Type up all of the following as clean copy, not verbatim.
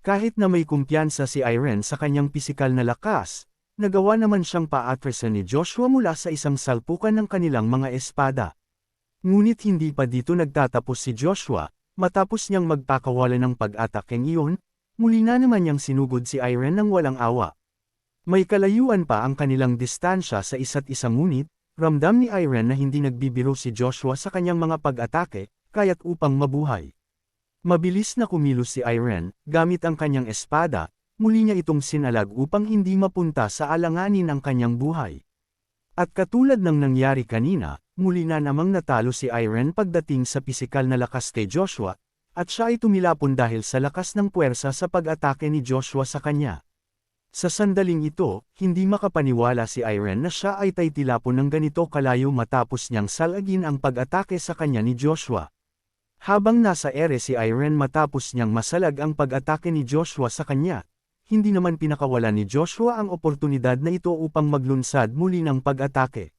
Kahit na may kumpiyansa si Irene sa kanyang pisikal na lakas, nagawa naman siyang paatrasan ni Joshua mula sa isang salpukan ng kanilang mga espada. Ngunit hindi pa dito nagtatapos si Joshua, matapos niyang magpakawala ng pag-atakeng iyon, muli na naman niyang sinugod si Irene ng walang awa. May kalayuan pa ang kanilang distansya sa isa't isa ngunit, ramdam ni Irene na hindi nagbibiro si Joshua sa kanyang mga pag-atake, kaya't upang mabuhay. Mabilis na kumilos si Irene, gamit ang kanyang espada, muli niya itong sinalag upang hindi mapunta sa alanganin ang kanyang buhay. At katulad ng nangyari kanina, muli na namang natalo si Irene pagdating sa pisikal na lakas kay Joshua, at siya ay tumilapon dahil sa lakas ng puwersa sa pag-atake ni Joshua sa kanya. Sa sandaling ito, hindi makapaniwala si Irene na siya ay taytilapon ng ganito kalayo matapos niyang salagin ang pag-atake sa kanya ni Joshua. Habang nasa ere si Irene matapos niyang masalag ang pag-atake ni Joshua sa kanya, hindi naman pinakawalan ni Joshua ang oportunidad na ito upang maglunsad muli ng pag-atake.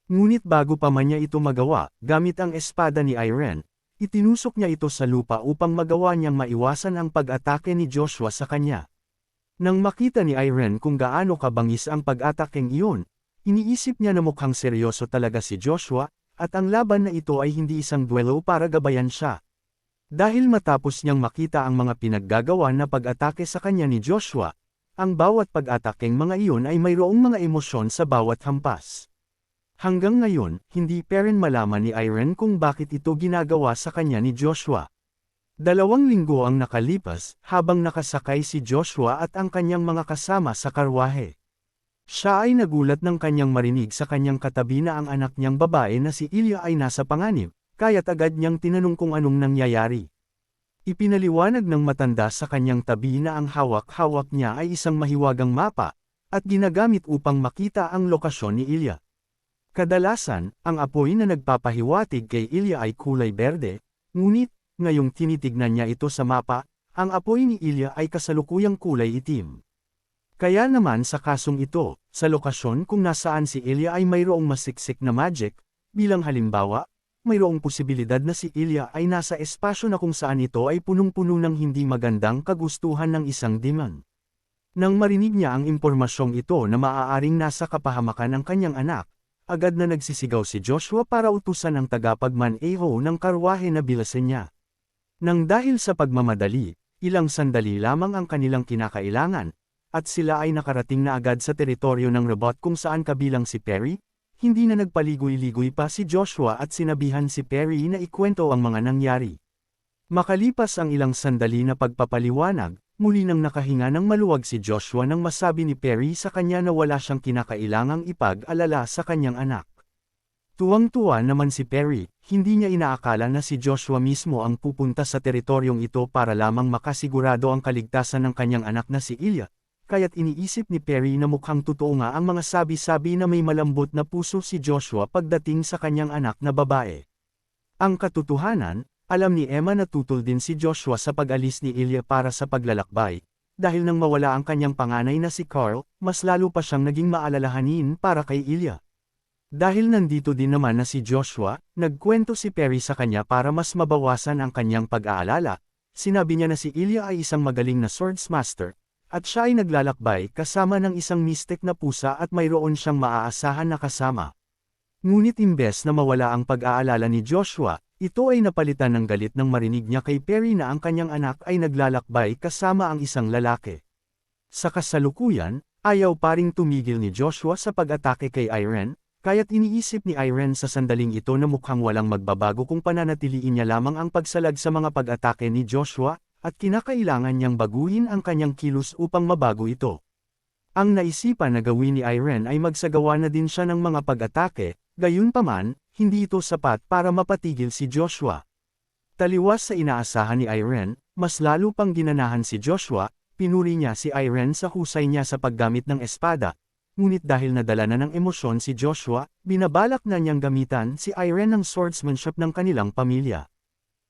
Ngunit bago pa man niya ito magawa, gamit ang espada ni Irene, itinusok niya ito sa lupa upang magawa niyang maiwasan ang pag-atake ni Joshua sa kanya. Nang makita ni Irene kung gaano kabangis ang pag-atakeng iyon, iniisip niya na mukhang seryoso talaga si Joshua, at ang laban na ito ay hindi isang duelo para gabayan siya. Dahil matapos niyang makita ang mga pinaggagawa na pag-atake sa kanya ni Joshua, ang bawat pag-atakeng mga iyon ay mayroong mga emosyon sa bawat hampas. Hanggang ngayon, hindi pa rin malaman ni Irene kung bakit ito ginagawa sa kanya ni Joshua. 2 linggo ang nakalipas, habang nakasakay si Joshua at ang kanyang mga kasama sa karwahe. Siya ay nagulat ng kanyang marinig sa kanyang katabi na ang anak niyang babae na si Ilya ay nasa panganib, kaya't agad niyang tinanong kung anong nangyayari. Ipinaliwanag ng matanda sa kanyang tabi na ang hawak-hawak niya ay isang mahiwagang mapa, at ginagamit upang makita ang lokasyon ni Ilya. Kadalasan, ang apoy na nagpapahiwatig kay Ilya ay kulay berde, ngunit, ngayong tinitignan niya ito sa mapa, ang apoy ni Ilya ay kasalukuyang kulay itim. Kaya naman sa kasong ito, sa lokasyon kung nasaan si Ilya ay mayroong masiksik na magic, bilang halimbawa, mayroong posibilidad na si Ilya ay nasa espasyo na kung saan ito ay punong-puno ng hindi magandang kagustuhan ng isang demon. Nang marinig niya ang impormasyong ito na maaaring nasa kapahamakan ang kanyang anak, agad na nagsisigaw si Joshua para utusan ang tagapagmaneho ng karwahe na bilasin niya. Nang dahil sa pagmamadali, ilang sandali lamang ang kanilang kinakailangan, at sila ay nakarating na agad sa teritoryo ng robot kung saan kabilang si Perry, hindi na nagpaligoy-ligoy pa si Joshua at sinabihan si Perry na ikwento ang mga nangyari. Makalipas ang ilang sandali na pagpapaliwanag, muli nang nakahinga ng maluwag si Joshua nang masabi ni Perry sa kanya na wala siyang kinakailangang ipag-alala sa kanyang anak. Tuwang-tuwa naman si Perry, hindi niya inaakala na si Joshua mismo ang pupunta sa teritoryong ito para lamang makasigurado ang kaligtasan ng kanyang anak na si Ilya. Kaya't iniisip ni Perry na mukhang totoo nga ang mga sabi-sabi na may malambot na puso si Joshua pagdating sa kanyang anak na babae. Ang katotohanan, alam ni Emma na tutol din si Joshua sa pag-alis ni Ilya para sa paglalakbay. Dahil nang mawala ang kanyang panganay na si Carl, mas lalo pa siyang naging maalalahanin para kay Ilya. Dahil nandito din naman na si Joshua, nagkwento si Perry sa kanya para mas mabawasan ang kanyang pag-aalala. Sinabi niya na si Ilya ay isang magaling na swordsmaster, at siya ay naglalakbay kasama ng isang mystic na pusa at mayroon siyang maaasahan na kasama. Ngunit imbes na mawala ang pag-aalala ni Joshua, ito ay napalitan ng galit nang marinig niya kay Perry na ang kanyang anak ay naglalakbay kasama ang isang lalaki. Sa kasalukuyan, ayaw pa ring tumigil ni Joshua sa pag-atake kay Irene, kaya't iniisip ni Irene sa sandaling ito na mukhang walang magbabago kung pananatiliin niya lamang ang pagsalag sa mga pag-atake ni Joshua, at kinakailangan niyang baguhin ang kanyang kilos upang mabago ito. Ang naisipan na gawin ni Irene ay magsagawa na din siya ng mga pag-atake, gayunpaman, hindi ito sapat para mapatigil si Joshua. Taliwas sa inaasahan ni Irene, mas lalo pang ginanahan si Joshua, pinuri niya si Irene sa husay niya sa paggamit ng espada, ngunit dahil nadala na ng emosyon si Joshua, binabalak na niyang gamitan si Irene ng swordsmanship ng kanilang pamilya.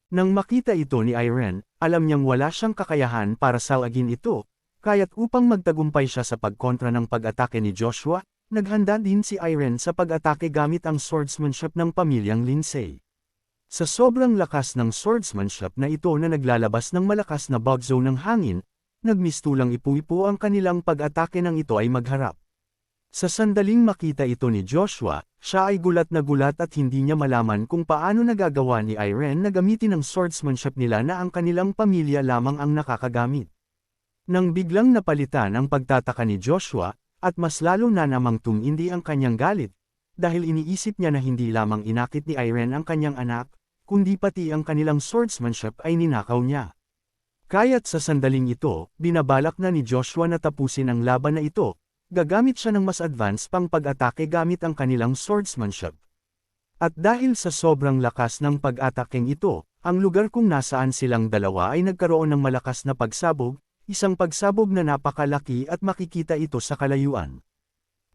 Nang makita ito ni Irene, alam niyang wala siyang kakayahan para salagin ito, kaya't upang magtagumpay siya sa pagkontra ng pag-atake ni Joshua, naghanda din si Irene sa pag-atake gamit ang swordsmanship ng pamilyang Lindsay. Sa sobrang lakas ng swordsmanship na ito na naglalabas ng malakas na bugzo ng hangin, nagmistulang ipu-ipu ang kanilang pag-atake nang ito ay magharap. Sa sandaling makita ito ni Joshua, siya ay gulat na gulat at hindi niya malaman kung paano nagagawa ni Irene na gamitin ang swordsmanship nila na ang kanilang pamilya lamang ang nakakagamit. Nang biglang napalitan ang pagtataka ni Joshua, at mas lalo na namang tumindi ang kanyang galit, dahil iniisip niya na hindi lamang inakit ni Irene ang kanyang anak, kundi pati ang kanilang swordsmanship ay ninakaw niya. Kaya't sa sandaling ito, binabalak na ni Joshua na tapusin ang laban na ito, gagamit siya ng mas advanced pang pag-atake gamit ang kanilang swordsmanship. At dahil sa sobrang lakas ng pag-atakeng ito, ang lugar kung nasaan silang dalawa ay nagkaroon ng malakas na pagsabog, isang pagsabog na napakalaki at makikita ito sa kalayuan.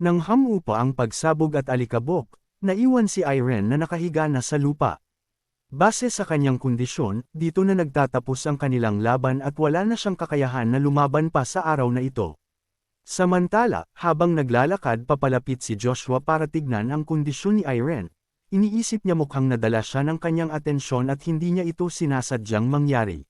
Nang hamupa ang pagsabog at alikabok, naiwan si Irene na nakahiga na sa lupa. Base sa kanyang kondisyon, dito na nagtatapos ang kanilang laban at wala na siyang kakayahan na lumaban pa sa araw na ito. Samantala, habang naglalakad papalapit si Joshua para tignan ang kondisyon ni Irene, iniisip niya mukhang nadala siya ng kanyang atensyon at hindi niya ito sinasadyang mangyari.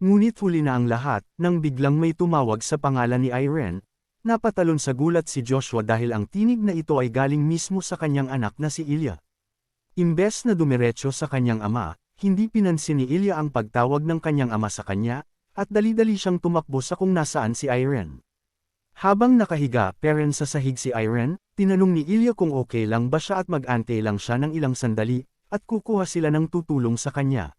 Ngunit huli na ang lahat, nang biglang may tumawag sa pangalan ni Irene, napatalon sa gulat si Joshua dahil ang tinig na ito ay galing mismo sa kanyang anak na si Ilya. Imbes na dumiretso sa kanyang ama, hindi pinansin ni Ilya ang pagtawag ng kanyang ama sa kanya, at dali-dali siyang tumakbo sa kung nasaan si Irene. Habang nakahiga sa sahig si Irene, tinanong ni Ilya kung okay lang ba siya at mag-ante lang siya ng ilang sandali, at kukuha sila ng tutulong sa kanya.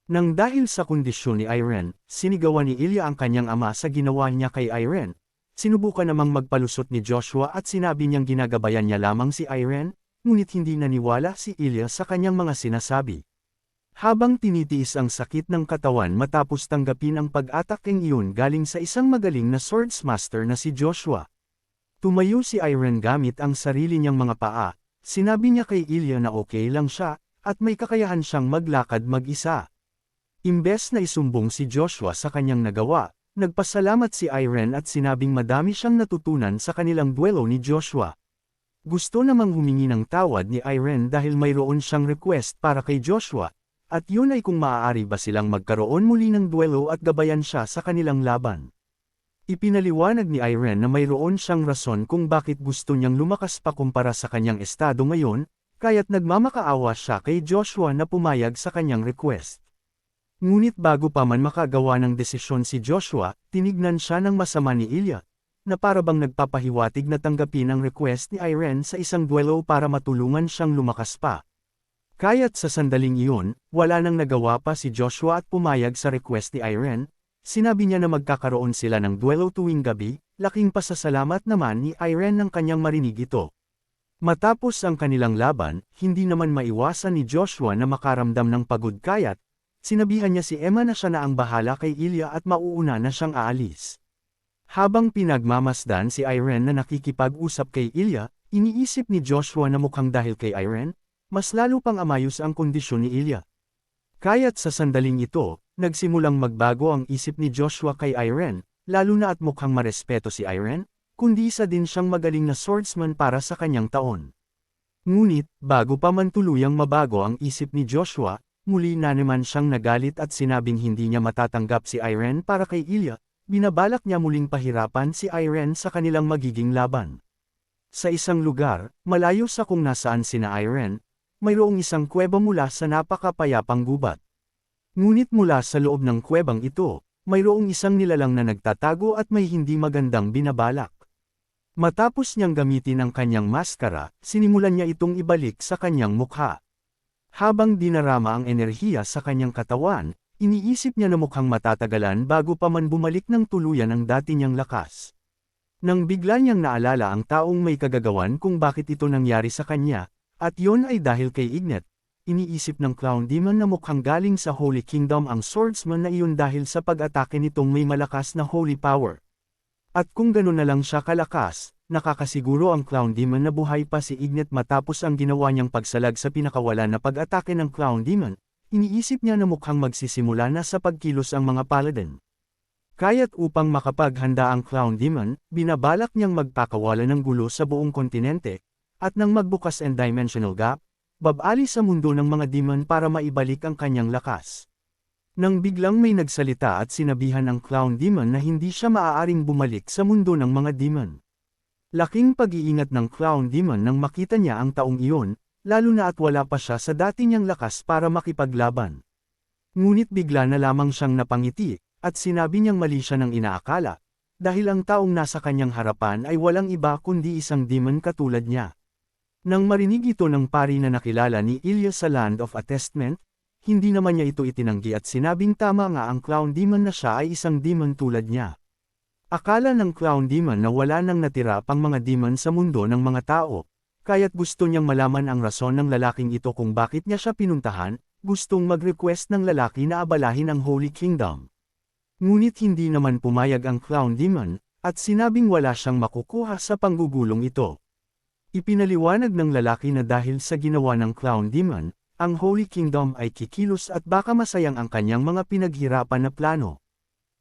Nang dahil sa kondisyon ni Irene, sinigawan ni Ilya ang kanyang ama sa ginawa niya kay Irene, sinubukan namang magpalusot ni Joshua at sinabi niyang ginagabayan niya lamang si Irene, ngunit hindi naniwala si Ilya sa kanyang mga sinasabi. Habang tinitiis ang sakit ng katawan matapos tanggapin ang pag-atakeng iyon galing sa isang magaling na swordsmaster na si Joshua. Tumayo si Irene gamit ang sarili niyang mga paa, sinabi niya kay Ilya na okay lang siya, at may kakayahan siyang maglakad mag-isa. Imbes na isumbong si Joshua sa kanyang nagawa, nagpasalamat si Irene at sinabing madami siyang natutunan sa kanilang duelo ni Joshua. Gusto namang humingi ng tawad ni Irene dahil mayroon siyang request para kay Joshua, at yun ay kung maaari ba silang magkaroon muli ng duelo at gabayan siya sa kanilang laban. Ipinaliwanag ni Irene na mayroon siyang rason kung bakit gusto niyang lumakas pa kumpara sa kanyang estado ngayon, kaya't nagmamakaawa siya kay Joshua na pumayag sa kanyang request. Ngunit bago pa man makagawa ng desisyon si Joshua, tinignan siya ng masama ni Ilya, na parabang nagpapahiwatig na tanggapin ang request ni Irene sa isang duelo para matulungan siyang lumakas pa. Kaya't sa sandaling iyon, wala nang nagawa pa si Joshua at pumayag sa request ni Irene, sinabi niya na magkakaroon sila ng duelo tuwing gabi, laking pasasalamat naman ni Irene nang kanyang marinig ito. Matapos ang kanilang laban, hindi naman maiwasan ni Joshua na makaramdam ng pagod kaya't, sinabihan niya si Emma na siya na ang bahala kay Ilya at mauuna na siyang aalis. Habang pinagmamasdan si Irene na nakikipag-usap kay Ilya, iniisip ni Joshua na mukhang dahil kay Irene, mas lalo pang amayos ang kondisyon ni Ilya. Kaya't sa sandaling ito, nagsimulang magbago ang isip ni Joshua kay Irene, lalo na at mukhang marespeto si Irene, kundi isa din siyang magaling na swordsman para sa kanyang taon. Ngunit, bago pa man tuluyang mabago ang isip ni Joshua, muli na naman siyang nagalit at sinabing hindi niya matatanggap si Irene para kay Ilya. Binabalak niya muling pahirapan si Irene sa kanilang magiging laban. Sa isang lugar, malayo sa kung nasaan sina Irene, mayroong isang kuweba mula sa napakapayapang gubat. Ngunit mula sa loob ng kuwebang ito, mayroong isang nilalang na nagtatago at may hindi magandang binabalak. Matapos niyang gamitin ang kanyang maskara, sinimulan niya itong ibalik sa kanyang mukha. Habang dinarama ang enerhiya sa kanyang katawan, iniisip niya na mukhang matatagalan bago pa man bumalik ng tuluyan ang dati niyang lakas. Nang bigla niyang naalala ang taong may kagagawan kung bakit ito nangyari sa kanya, at yon ay dahil kay Ignet, iniisip ng Clown Demon na mukhang galing sa Holy Kingdom ang swordsman na iyon dahil sa pag-atake nitong may malakas na holy power. At kung gano'n na lang siya kalakas, nakakasiguro ang Clown Demon na buhay pa si Ignet matapos ang ginawa niyang pagsalag sa pinakawalan na pag-atake ng Clown Demon. Iniisip niya na mukhang magsisimula na sa pagkilos ang mga paladin. Kaya't upang makapaghanda ang Clown Demon, binabalak niyang magpakawala ng gulo sa buong kontinente, at nang magbukas ang dimensional gap, babali sa mundo ng mga demon para maibalik ang kanyang lakas. Nang biglang may nagsalita at sinabihan ang Clown Demon na hindi siya maaaring bumalik sa mundo ng mga demon. Laking pag-iingat ng Clown Demon nang makita niya ang taong iyon, lalo na at wala pa siya sa dati niyang lakas para makipaglaban. Ngunit bigla na lamang siyang napangiti, at sinabi niyang mali siya ng inaakala, dahil ang taong nasa kanyang harapan ay walang iba kundi isang demon katulad niya. Nang marinig ito ng pari na nakilala ni Ilya sa Land of Attestment, hindi naman niya ito itinanggi at sinabing tama nga ang Clown Demon na siya ay isang demon tulad niya. Akala ng Clown Demon na wala nang natira pang mga demon sa mundo ng mga tao, kaya't gusto niyang malaman ang rason ng lalaking ito kung bakit niya siya pinuntahan, gustong mag-request ng lalaki na abalahin ang Holy Kingdom. Ngunit hindi naman pumayag ang Clown Demon, at sinabing wala siyang makukuha sa panggugulong ito. Ipinaliwanag ng lalaki na dahil sa ginawa ng Clown Demon, ang Holy Kingdom ay kikilos at baka masayang ang kanyang mga pinaghirapan na plano.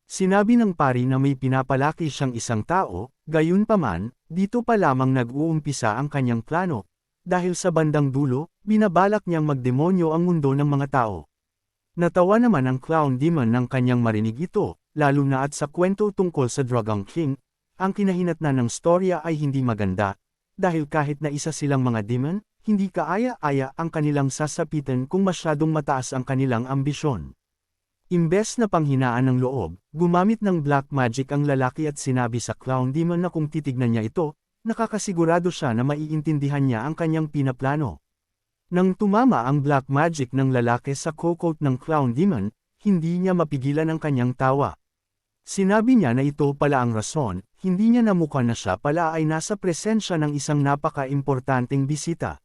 Sinabi ng pari na may pinapalaki siyang isang tao, gayunpaman, dito pa lamang nag-uumpisa ang kanyang plano, dahil sa bandang dulo, binabalak niyang magdemonyo ang mundo ng mga tao. Natawa naman ang Clown Demon nang kanyang marinig ito, lalo na at sa kwento tungkol sa Dragon King, ang kinahinatnan ng storya ay hindi maganda, dahil kahit na isa silang mga demon, hindi kaaya-aya ang kanilang sasapitan kung masyadong mataas ang kanilang ambisyon. Imbes na panghinaan ng loob, gumamit ng black magic ang lalaki at sinabi sa Clown Demon na kung titignan niya ito, nakakasigurado siya na maiintindihan niya ang kanyang pinaplano. Nang tumama ang black magic ng lalaki sa cocoat ng Clown Demon, hindi niya mapigilan ang kanyang tawa. Sinabi niya na ito pala ang rason, hindi niya namukha na siya pala ay nasa presensya ng isang napaka-importanteng bisita.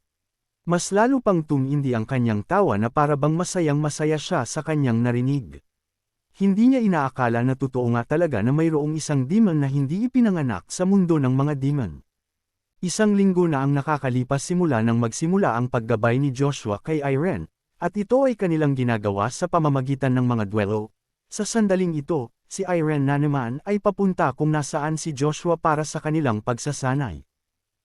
Mas lalo pang tumindi ang kanyang tawa na para bang masayang-masaya siya sa kanyang narinig. Hindi niya inaakala na totoo nga talaga na mayroong isang demon na hindi ipinanganak sa mundo ng mga demon. Isang linggo na ang nakakalipas simula nang magsimula ang paggabay ni Joshua kay Irene, at ito ay kanilang ginagawa sa pamamagitan ng mga duelo. Sa sandaling ito, si Irene na naman ay papunta kung nasaan si Joshua para sa kanilang pagsasanay.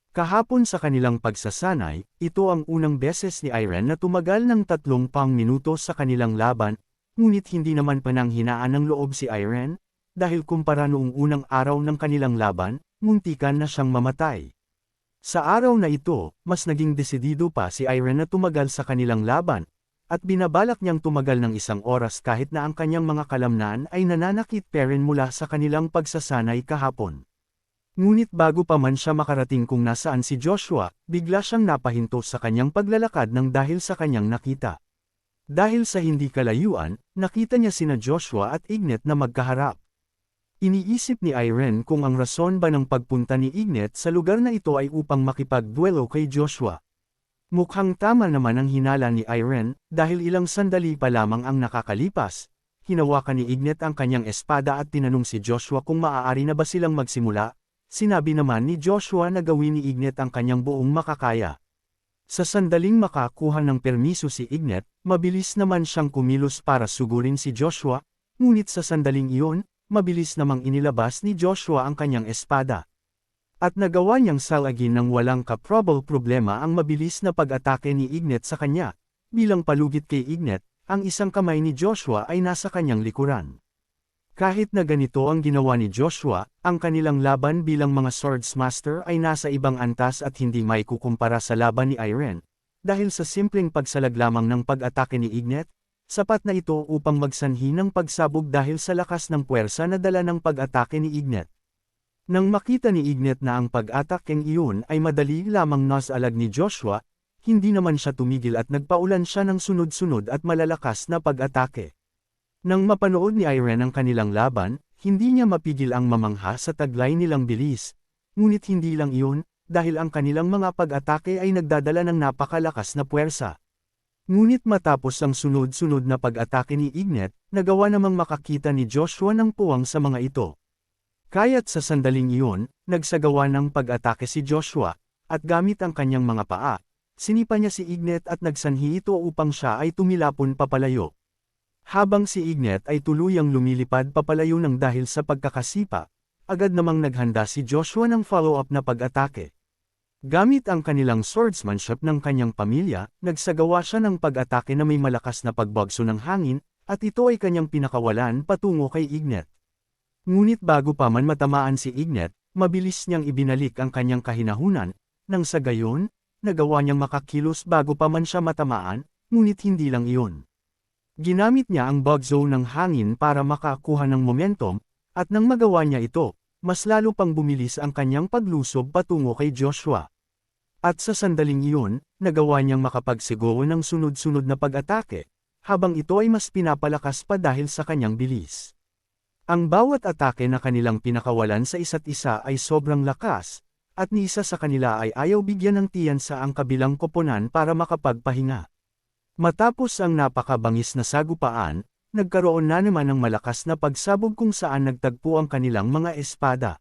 Kahapon sa kanilang pagsasanay, ito ang unang beses ni Irene na tumagal ng 30 minuto sa kanilang laban, ngunit hindi naman pananghinaan ng loob si Irene, dahil kumpara noong unang araw ng kanilang laban, muntikan na siyang mamatay. Sa araw na ito, mas naging desidido pa si Irene na tumagal sa kanilang laban, at binabalak niyang tumagal ng 1 oras kahit na ang kanyang mga kalamnan ay nananakit pa rin mula sa kanilang pagsasanay kahapon. Ngunit bago pa man siya makarating kung nasaan si Joshua, bigla siyang napahinto sa kanyang paglalakad nang dahil sa kanyang nakita. Dahil sa hindi kalayuan, nakita niya sina Joshua at Ignet na magkaharap. Iniisip ni Irene kung ang rason ba ng pagpunta ni Ignet sa lugar na ito ay upang makipagduelo kay Joshua. Mukhang tama naman ang hinala ni Irene, dahil ilang sandali pa lamang ang nakakalipas. Hinawakan ni Ignet ang kanyang espada at tinanong si Joshua kung maaari na ba silang magsimula. Sinabi naman ni Joshua na gawin ni Ignet ang kanyang buong makakaya. Sa sandaling makakuha ng permiso si Ignet, mabilis naman siyang kumilos para sugurin si Joshua, ngunit sa sandaling iyon, mabilis namang inilabas ni Joshua ang kanyang espada. At nagawa niyang salagin ng walang kaprobable problema ang mabilis na pag-atake ni Ignet sa kanya. Bilang palugit kay Ignet, ang isang kamay ni Joshua ay nasa kanyang likuran. Kahit na ganito ang ginawa ni Joshua, ang kanilang laban bilang mga swordsmaster ay nasa ibang antas at hindi maikukumpara sa laban ni Irene. Dahil sa simpleng pagsalag lamang ng pag-atake ni Ignet, sapat na ito upang magsanhi ng pagsabog dahil sa lakas ng puwersa na dala ng pag-atake ni Ignet. Nang makita ni Ignet na ang pag-atakeng iyon ay madali lamang nasalag ni Joshua, hindi naman siya tumigil at nagpaulan siya ng sunod-sunod at malalakas na pag-atake. Nang mapanood ni Irene ang kanilang laban, hindi niya mapigil ang mamangha sa taglay nilang bilis. Ngunit hindi lang iyon, dahil ang kanilang mga pag-atake ay nagdadala ng napakalakas na puwersa. Ngunit matapos ang sunod-sunod na pag-atake ni Ignet, nagawa namang makakita ni Joshua ng puwang sa mga ito. Kaya't sa sandaling iyon, nagsagawa ng pag-atake si Joshua, at gamit ang kanyang mga paa, sinipa niya si Ignet at nagsanhi ito upang siya ay tumilapon papalayo. Habang si Ignet ay tuluyang lumilipad papalayo ng dahil sa pagkakasipa, agad namang naghanda si Joshua ng follow-up na pag-atake. Gamit ang kanilang swordsmanship ng kanyang pamilya, nagsagawa siya ng pag-atake na may malakas na pagbagso ng hangin, at ito ay kanyang pinakawalan patungo kay Ignet. Ngunit bago pa man matamaan si Ignet, mabilis niyang ibinalik ang kanyang kahinahunan, nang sa gayon, nagawa niyang makakilos bago pa man siya matamaan, ngunit hindi lang iyon. Ginamit niya ang bug zone ng hangin para makakuha ng momentum, at nang magawa niya ito, mas lalo pang bumilis ang kanyang paglusob patungo kay Joshua. At sa sandaling iyon, nagawa niyang makapagsigaw ng sunod-sunod na pag-atake, habang ito ay mas pinapalakas pa dahil sa kanyang bilis. Ang bawat atake na kanilang pinakawalan sa isa't isa ay sobrang lakas, at ni isa sa kanila ay ayaw bigyan ng tiyan sa ang kabilang koponan para makapagpahinga. Matapos ang napakabangis na sagupaan, nagkaroon na naman ng malakas na pagsabog kung saan nagtagpo ang kanilang mga espada.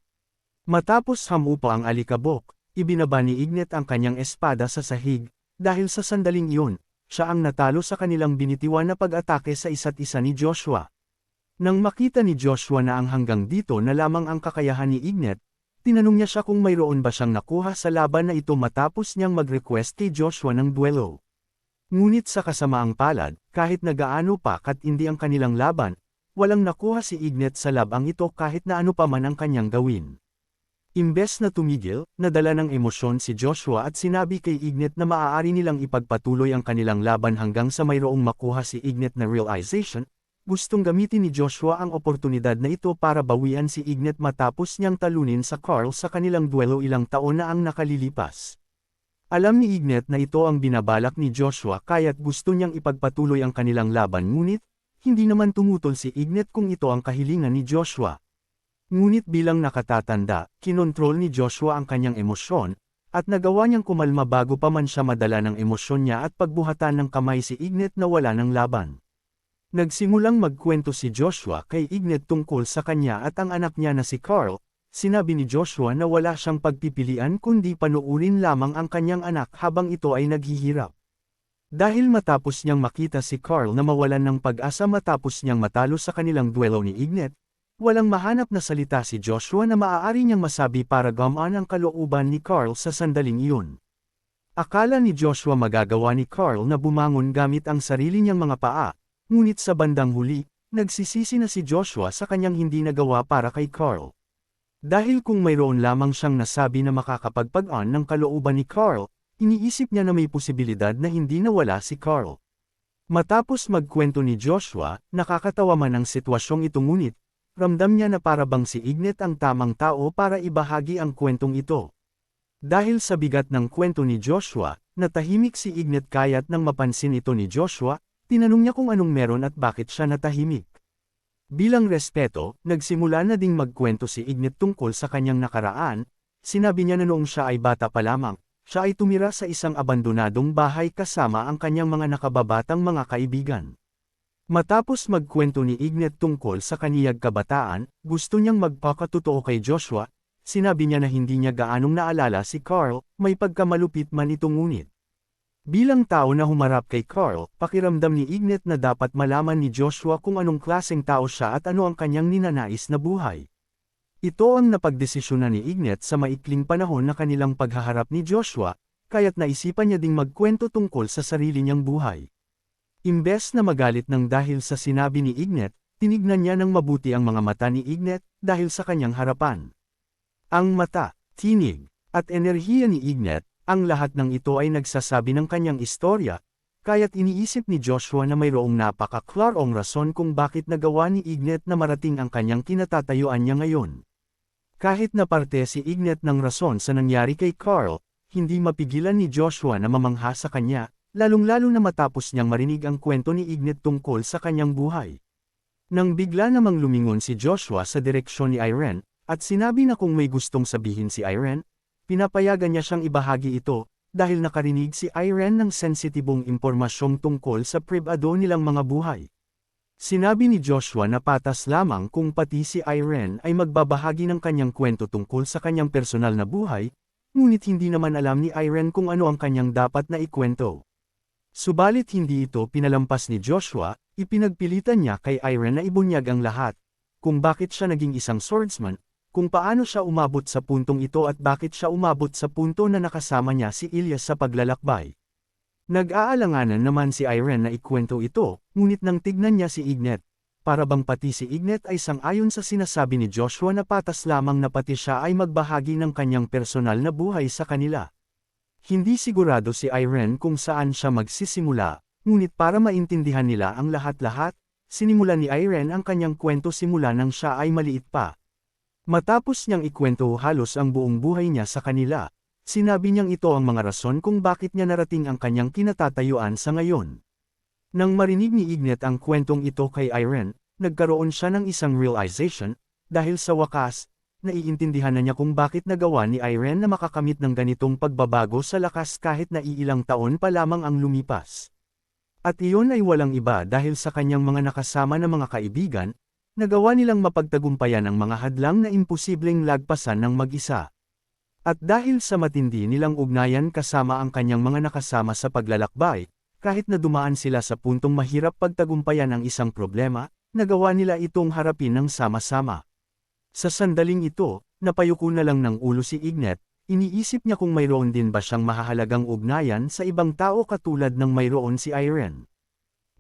Matapos hamupa ang alikabok, ibinaba ni Ignet ang kanyang espada sa sahig, dahil sa sandaling iyon, siya ang natalo sa kanilang binitiwan na pag-atake sa isa't isa ni Joshua. Nang makita ni Joshua na ang hanggang dito na lamang ang kakayahan ni Ignet, tinanong niya siya kung mayroon ba siyang nakuha sa laban na ito matapos niyang mag-request kay Joshua ng duelo. Ngunit sa kasamaang palad, kahit na gaano pa katindi ang kanilang laban, walang nakuha si Ignet sa labang ito kahit na ano pa man ang kanyang gawin. Imbes na tumigil, nadala ng emosyon si Joshua at sinabi kay Ignet na maaari nilang ipagpatuloy ang kanilang laban hanggang sa mayroong makuha si Ignet na realization. Gustong gamitin ni Joshua ang oportunidad na ito para bawian si Ignet matapos niyang talunin sa Carl sa kanilang duelo ilang taon na ang nakalilipas. Alam ni Ignet na ito ang binabalak ni Joshua kaya't gusto niyang ipagpatuloy ang kanilang laban ngunit, hindi naman tumutol si Ignet kung ito ang kahilingan ni Joshua. Ngunit bilang nakatatanda, kinontrol ni Joshua ang kanyang emosyon, at nagawa niyang kumalma bago pa man siya madala ng emosyon niya at pagbuhatan ng kamay si Ignet na wala ng laban. Nagsimulang magkwento si Joshua kay Ignet tungkol sa kanya at ang anak niya na si Carl. Sinabi ni Joshua na wala siyang pagpipilian kundi panuurin lamang ang kanyang anak habang ito ay naghihirap. Dahil matapos niyang makita si Carl na mawalan ng pag-asa matapos niyang matalo sa kanilang duelo ni Ignet, walang mahanap na salita si Joshua na maaari niyang masabi para gamaan ang kalooban ni Carl sa sandaling iyon. Akala ni Joshua magagawa ni Carl na bumangon gamit ang sarili niyang mga paa, ngunit sa bandang huli, nagsisisi na si Joshua sa kanyang hindi nagawa para kay Carl. Dahil kung mayroon lamang siyang nasabi na makakapagpagaan ng kalooban ni Carl, iniisip niya na may posibilidad na hindi nawala si Carl. Matapos magkwento ni Joshua, nakakatawa man ang sitwasyong ito ngunit, ramdam niya na para bang si Ignet ang tamang tao para ibahagi ang kwentong ito. Dahil sa bigat ng kwento ni Joshua, natahimik si Ignet kaya't nang mapansin ito ni Joshua, tinanong niya kung anong meron at bakit siya natahimik. Bilang respeto, nagsimula na ding magkwento si Ignet tungkol sa kanyang nakaraan. Sinabi niya na noong siya ay bata pa lamang, siya ay tumira sa isang abandonadong bahay kasama ang kanyang mga nakababatang mga kaibigan. Matapos magkwento ni Ignet tungkol sa kaniyang kabataan, gusto niyang magpakatotoo kay Joshua. Sinabi niya na hindi niya gaanong naalala si Carl, may pagkamalupit man ito ngunit. Bilang tao na humarap kay Carl, pakiramdam ni Ignet na dapat malaman ni Joshua kung anong klaseng tao siya at ano ang kanyang ninanais na buhay. Ito ang napagdesisyonan ni Ignet sa maikling panahon na kanilang paghaharap ni Joshua, kaya't naisipan niya ding magkwento tungkol sa sarili niyang buhay. Imbes na magalit ng dahil sa sinabi ni Ignet, tinignan niya ng mabuti ang mga mata ni Ignet dahil sa kanyang harapan. Ang mata, tinig, at enerhiya ni Ignet, ang lahat ng ito ay nagsasabi ng kanyang istorya, kaya't iniisip ni Joshua na mayroong napakaklarong rason kung bakit nagawa ni Ignet na marating ang kanyang kinatatayuan niya ngayon. Kahit na parte si Ignet ng rason sa nangyari kay Carl, hindi mapigilan ni Joshua na mamangha sa kanya, lalong-lalo na matapos niyang marinig ang kwento ni Ignet tungkol sa kanyang buhay. Nang bigla namang lumingon si Joshua sa direksyon ni Irene, at sinabi na kung may gustong sabihin si Irene, pinapayagan niya siyang ibahagi ito, dahil nakarinig si Irene ng sensitibong impormasyong tungkol sa pribado nilang mga buhay. Sinabi ni Joshua na patas lamang kung pati si Irene ay magbabahagi ng kanyang kwento tungkol sa kanyang personal na buhay, ngunit hindi naman alam ni Irene kung ano ang kanyang dapat na ikwento. Subalit hindi ito pinalampas ni Joshua, ipinagpilitan niya kay Irene na ibunyag ang lahat, kung bakit siya naging isang swordsman, kung paano siya umabot sa puntong ito at bakit siya umabot sa punto na nakasama niya si Ilyas sa paglalakbay. Nag-aalanganan naman si Irene na ikwento ito, ngunit nang tignan niya si Ignet, para bang pati si Ignet ay sang-ayon sa sinasabi ni Joshua na patas lamang na pati siya ay magbahagi ng kanyang personal na buhay sa kanila. Hindi sigurado si Irene kung saan siya magsisimula, ngunit para maintindihan nila ang lahat-lahat, sinimulan ni Irene ang kanyang kwento simula nang siya ay maliit pa. Matapos niyang ikwento halos ang buong buhay niya sa kanila, sinabi niyang ito ang mga rason kung bakit niya narating ang kanyang kinatatayuan sa ngayon. Nang marinig ni Ignet ang kwentong ito kay Irene, nagkaroon siya ng isang realization, dahil sa wakas, naiintindihan na niya kung bakit nagawa ni Irene na makakamit ng ganitong pagbabago sa lakas kahit na iilang taon pa lamang ang lumipas. At iyon ay walang iba dahil sa kanyang mga nakasama na mga kaibigan, nagawa nilang mapagtagumpayan ang mga hadlang na imposibleng lagpasan ng mag-isa. At dahil sa matindi nilang ugnayan kasama ang kanyang mga nakasama sa paglalakbay, kahit na dumaan sila sa puntong mahirap pagtagumpayan ang isang problema, nagawa nila itong harapin ng sama-sama. Sa sandaling ito, napayuko na lang ng ulo si Ignet, iniisip niya kung mayroon din ba siyang mahahalagang ugnayan sa ibang tao katulad ng mayroon si Irene.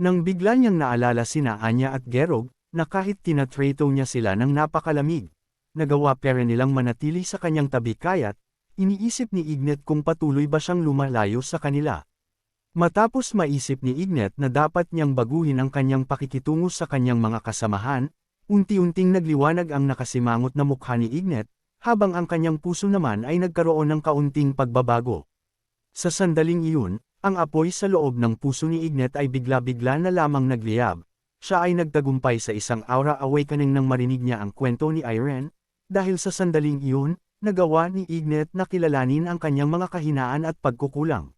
Nang bigla niyang naalala sina Anya at Gerog, na kahit tinatrato niya sila ng napakalamig, nagawa pera nilang manatili sa kanyang tabi kaya't, iniisip ni Ignet kung patuloy ba siyang lumalayo sa kanila. Matapos maisip ni Ignet na dapat niyang baguhin ang kanyang pakikitungo sa kanyang mga kasamahan, unti-unting nagliwanag ang nakasimangot na mukha ni Ignet, habang ang kanyang puso naman ay nagkaroon ng kaunting pagbabago. Sa sandaling iyon, ang apoy sa loob ng puso ni Ignet ay bigla-bigla na lamang nagliyab. Siya ay nagtagumpay sa isang aura awakening nang marinig niya ang kwento ni Irene, dahil sa sandaling iyon, nagawa ni Ignet na kilalanin ang kanyang mga kahinaan at pagkukulang.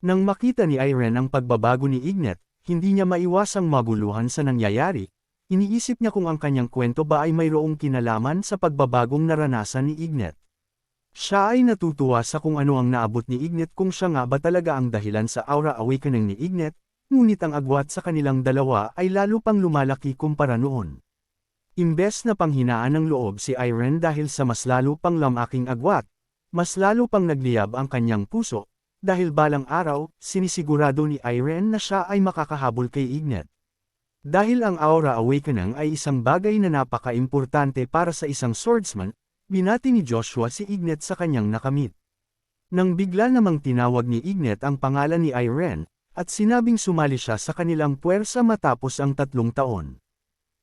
Nang makita ni Irene ang pagbabago ni Ignet, hindi niya maiwasang maguluhan sa nangyayari. Iniisip niya kung ang kanyang kwento ba ay mayroong kinalaman sa pagbabagong naranasan ni Ignet. Siya ay natutuwa sa kung ano ang naabot ni Ignet kung siya nga ba talaga ang dahilan sa aura awakening ni Ignet, ngunit ang agwat sa kanilang dalawa ay lalo pang lumalaki kumpara noon. Imbes na panghinaan ng loob si Irene dahil sa mas lalo pang lamaking agwat, mas lalo pang nagliyab ang kanyang puso, dahil balang araw, sinisigurado ni Irene na siya ay makakahabol kay Ignet. Dahil ang aura awakening ay isang bagay na napaka-importante para sa isang swordsman, binati ni Joshua si Ignet sa kanyang nakamit. Nang bigla namang tinawag ni Ignet ang pangalan ni Irene, at sinabing sumali siya sa kanilang puwersa matapos ang 3 taon.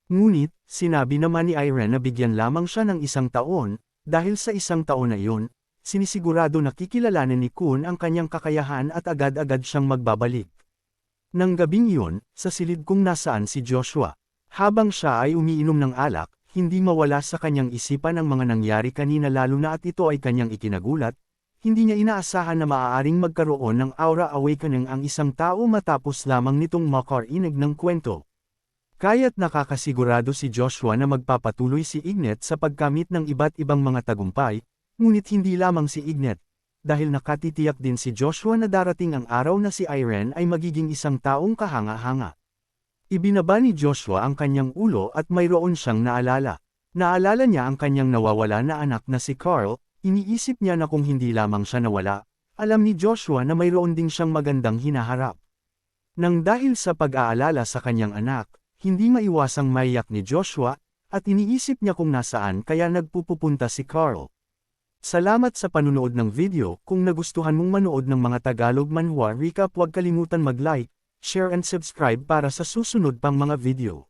Ngunit, sinabi naman ni Irene na bigyan lamang siya ng 1 taon, dahil sa 1 taon na iyon, sinisigurado na kikilalanin ni Kun ang kanyang kakayahan at agad-agad siyang magbabalik. Nang gabing iyon, sa silid kung nasaan si Joshua, habang siya ay umiinom ng alak, hindi mawala sa kanyang isipan ang mga nangyari kanina lalo na at ito ay kanyang ikinagulat, hindi niya inaasahan na maaaring magkaroon ng aura awakening ang isang tao matapos lamang nitong makarinig ng kwento. Kaya't nakakasigurado si Joshua na magpapatuloy si Ignet sa pagkamit ng iba't ibang mga tagumpay, ngunit hindi lamang si Ignet, dahil nakatitiyak din si Joshua na darating ang araw na si Irene ay magiging isang taong kahanga-hanga. Ibinaba ni Joshua ang kanyang ulo at mayroon siyang naalala. Naalala niya ang kanyang nawawala na anak na si Carl, iniisip niya na kung hindi lamang siya nawala, alam ni Joshua na mayroon ding siyang magandang hinaharap. Nang dahil sa pag-aalala sa kanyang anak, hindi maiwasang maiyak ni Joshua, at iniisip niya kung nasaan kaya nagpupunta si Carl. Salamat sa panunood ng video. Kung nagustuhan mong manood ng mga Tagalog manhwa recap, huwag kalimutan mag-like, share and subscribe para sa susunod pang mga video.